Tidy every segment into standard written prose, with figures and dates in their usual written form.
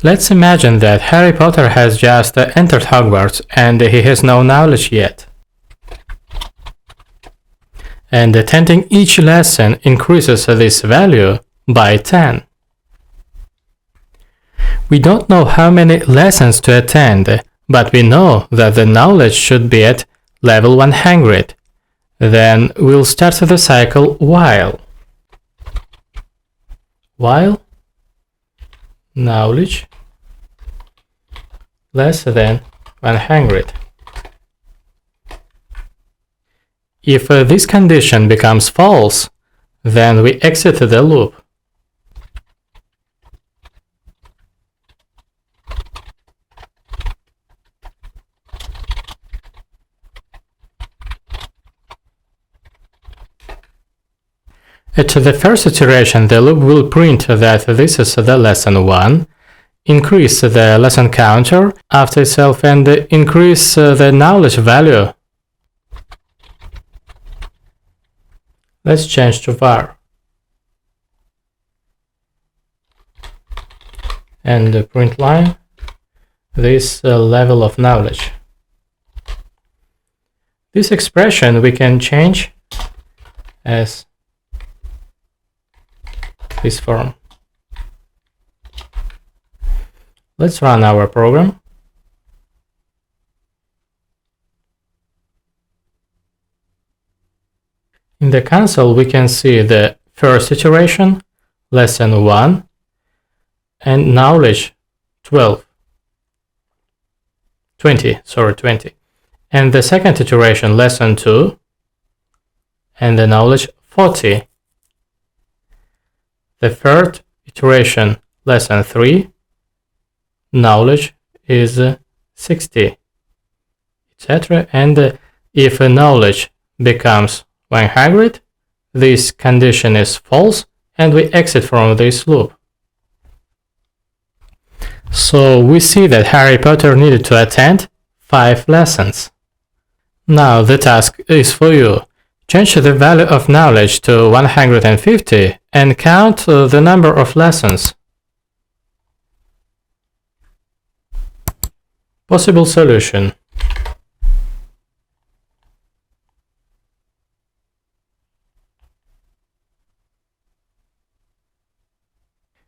Let's imagine that Harry Potter has just entered Hogwarts and he has no knowledge yet. And attending each lesson increases this value by 10. We don't know how many lessons to attend, but we know that the knowledge should be at level 100. Then we'll start the cycle while knowledge less than 100. If this condition becomes false, then we exit the loop. At the first iteration, the loop will print that this is the lesson 1, increase the lesson counter after itself, and increase the knowledge value. Let's change to var. And print line this level of knowledge. This expression we can change as this form. Let's run our program. In the console we can see the first iteration, lesson 1, and knowledge 20, and the second iteration, lesson 2, and the knowledge 40. The third iteration, lesson 3, knowledge is 60, etc. And if knowledge becomes 100, this condition is false and we exit from this loop. So we see that Harry Potter needed to attend 5 lessons. Now the task is for you. Change the value of knowledge to 150 and count the number of lessons. Possible solution.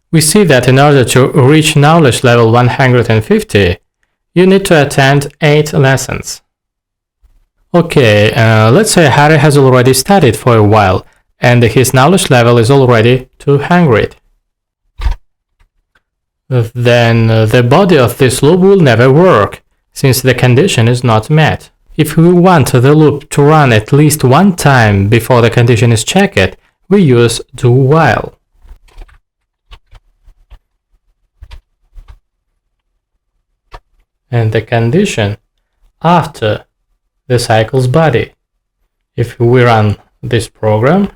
We see that in order to reach knowledge level 150, you need to attend 8 lessons. Okay, let's say Harry has already studied for a while and his knowledge level is already 200. Then the body of this loop will never work, since the condition is not met. If we want the loop to run at least one time before the condition is checked, we use do while. And the condition after the cycle's body. If we run this program,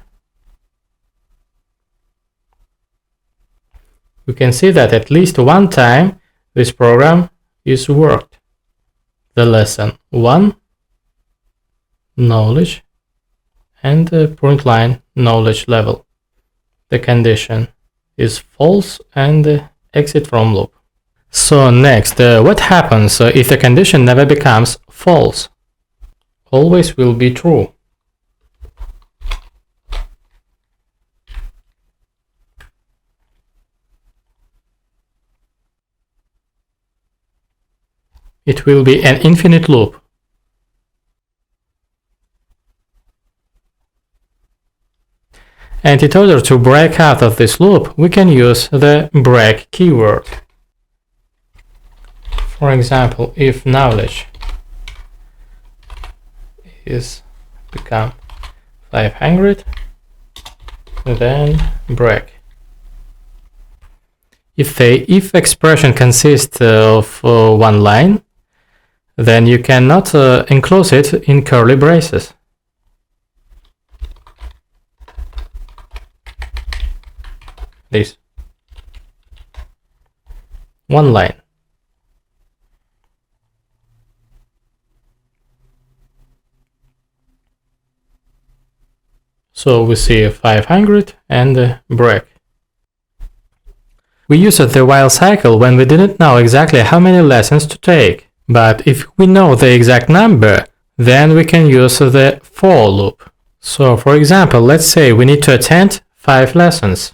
we can see that at least one time this program is worked. The lesson 1, knowledge, and the print line knowledge level. The condition is false and exit from loop. So next, what happens if the condition never becomes false? Always will be true. It will be an infinite loop. And in order to break out of this loop, we can use the break keyword. For example, if knowledge is become 500, then break. If the if expression consists of one line, then you cannot enclose it in curly braces. This one line. So we see 500 and break. we used the while cycle when we didn't know exactly how many lessons to take. But if we know the exact number, then we can use the for loop. So for example, let's say we need to attend 5 lessons.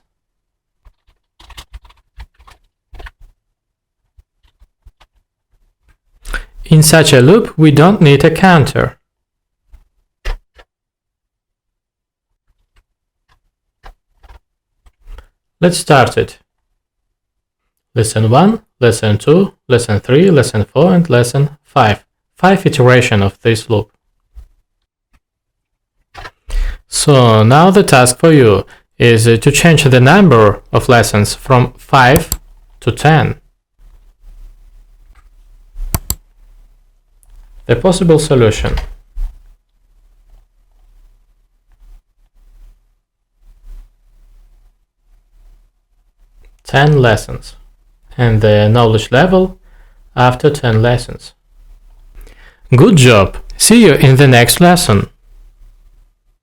In such a loop, we don't need a counter. Let's start it. Lesson 1, Lesson 2, Lesson 3, Lesson 4, and Lesson 5. 5 iterations of this loop. So now the task for you is to change the number of lessons from 5 to 10. The possible solution. "10 lessons" and the knowledge level after 10 lessons. Good job! See you in the next lesson.